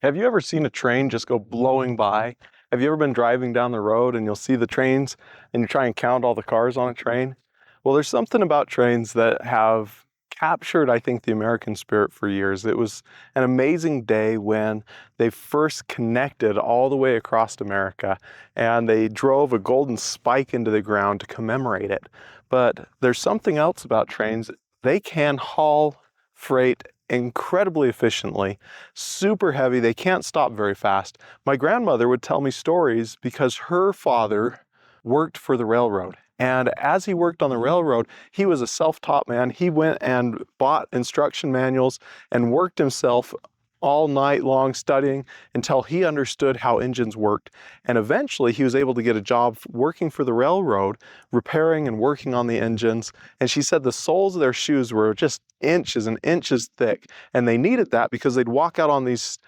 Have you ever seen a train just go blowing by? Have you ever been driving down the road and you'll see the trains and you try and count all the cars on a train? Well, there's something about trains that have captured, I think, the American spirit for years. It was an amazing day when they first connected all the way across America and they drove a golden spike into the ground to commemorate it. But there's something else about trains. They can haul freight incredibly efficiently, super heavy. They can't stop very fast. My grandmother would tell me stories because her father worked for the railroad. And as he worked on the railroad, he was a self-taught man. He went and bought instruction manuals and worked himself all night long studying until he understood how engines worked. And eventually he was able to get a job working for the railroad, repairing and working on the engines. And she said the soles of their shoes were just inches and inches thick. And they needed that because they'd walk out on these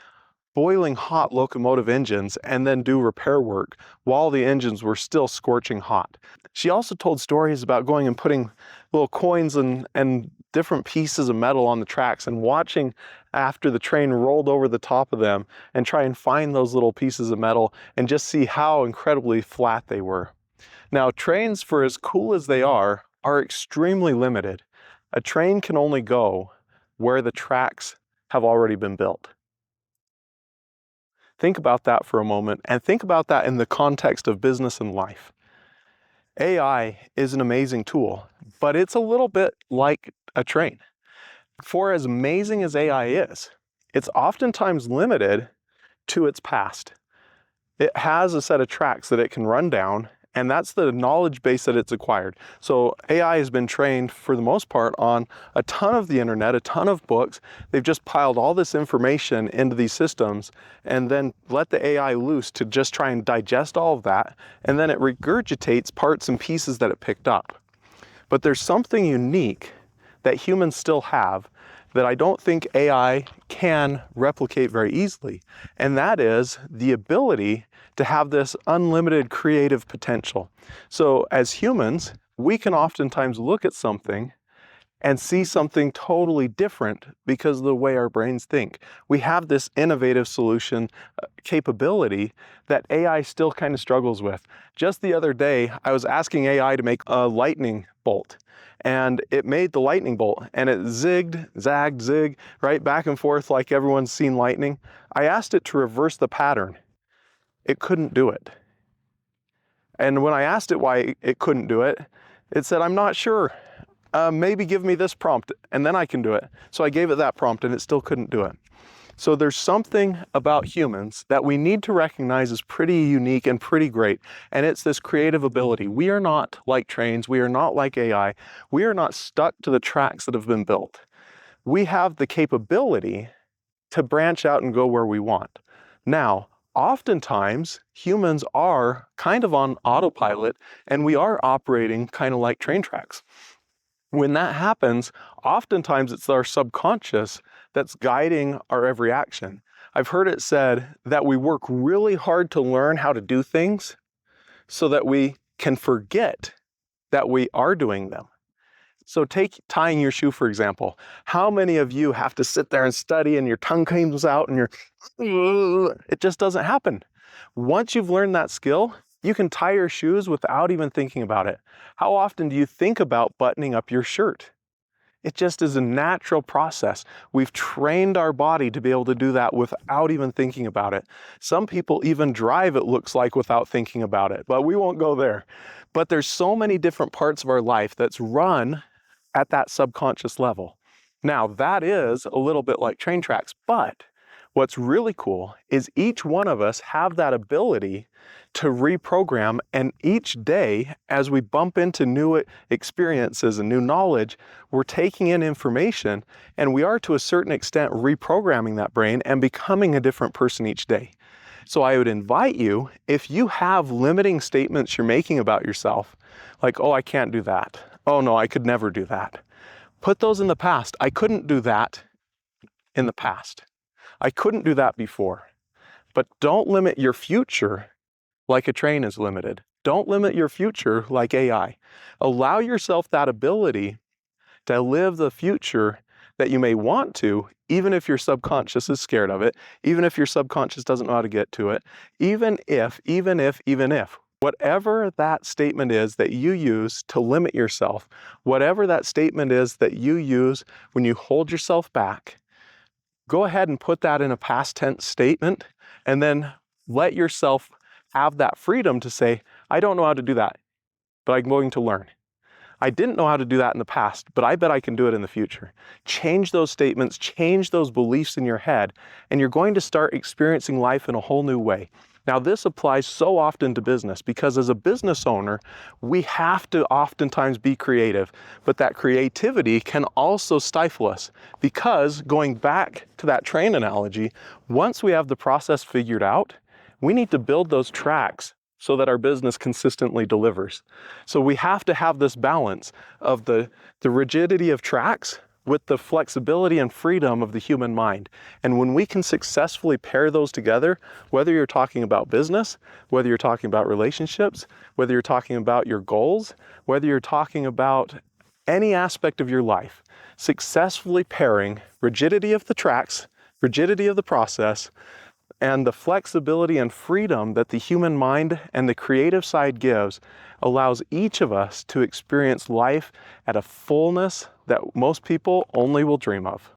boiling hot locomotive engines and then do repair work while the engines were still scorching hot. She also told stories about going and putting little coins and different pieces of metal on the tracks and watching after the train rolled over the top of them and try and find those little pieces of metal and just see how incredibly flat they were. Now, trains, for as cool as they are extremely limited. A train can only go where the tracks have already been built. Think about that for a moment and think about that in the context of business and life. AI is an amazing tool, but it's a little bit like a train. For as amazing as AI is, it's oftentimes limited to its past. It has a set of tracks that it can run down, and that's the knowledge base that it's acquired. So AI has been trained for the most part on a ton of the internet, a ton of books. They've just piled all this information into these systems and then let the AI loose to just try and digest all of that. And then it regurgitates parts and pieces that it picked up. But there's something unique that humans still have that I don't think AI can replicate very easily. And that is the ability to have this unlimited creative potential. So as humans, we can oftentimes look at something and see something totally different because of the way our brains think. We have this innovative solution capability that AI still kind of struggles with. Just the other day, I was asking AI to make a lightning bolt. And it made the lightning bolt and it zigged, zagged, zig, right back and forth like everyone's seen lightning. I asked it to reverse the pattern. It couldn't do it. And when I asked it why it couldn't do it, it said, I'm not sure. Maybe give me this prompt and then I can do it. So I gave it that prompt and it still couldn't do it. So there's something about humans that we need to recognize as pretty unique and pretty great, and it's this creative ability. We are not like trains, we are not like AI, we are not stuck to the tracks that have been built. We have the capability to branch out and go where we want. Now, oftentimes, humans are kind of on autopilot, and we are operating kind of like train tracks. When that happens, oftentimes it's our subconscious that's guiding our every action. I've heard it said that we work really hard to learn how to do things so that we can forget that we are doing them. So take tying your shoe, for example. How many of you have to sit there and study and your tongue comes out and it just doesn't happen. Once you've learned that skill, you can tie your shoes without even thinking about it. How often do you think about buttoning up your shirt? It just is a natural process. We've trained our body to be able to do that without even thinking about it. Some people even drive, it looks like, without thinking about it, but we won't go there. But there's so many different parts of our life that's run at that subconscious level. Now, that is a little bit like train tracks, but what's really cool is each one of us have that ability to reprogram, and each day as we bump into new experiences and new knowledge, we're taking in information and we are to a certain extent reprogramming that brain and becoming a different person each day. So I would invite you, if you have limiting statements you're making about yourself, like, oh, I can't do that. Oh no, I could never do that. Put those in the past. I couldn't do that in the past. I couldn't do that before. But don't limit your future like a train is limited. Don't limit your future like AI. Allow yourself that ability to live the future that you may want to, even if your subconscious is scared of it, even if your subconscious doesn't know how to get to it, even if, whatever that statement is that you use to limit yourself, whatever that statement is that you use when you hold yourself back, go ahead and put that in a past tense statement, and then let yourself have that freedom to say, I don't know how to do that, but I'm going to learn. I didn't know how to do that in the past, but I bet I can do it in the future. Change those statements, change those beliefs in your head, and you're going to start experiencing life in a whole new way. Now, this applies so often to business because as a business owner, we have to oftentimes be creative, but that creativity can also stifle us because, going back to that train analogy, once we have the process figured out, we need to build those tracks so that our business consistently delivers. So we have to have this balance of the rigidity of tracks with the flexibility and freedom of the human mind. And when we can successfully pair those together, whether you're talking about business, whether you're talking about relationships, whether you're talking about your goals, whether you're talking about any aspect of your life, successfully pairing rigidity of the tracks, rigidity of the process, and the flexibility and freedom that the human mind and the creative side gives allows each of us to experience life at a fullness that most people only will dream of.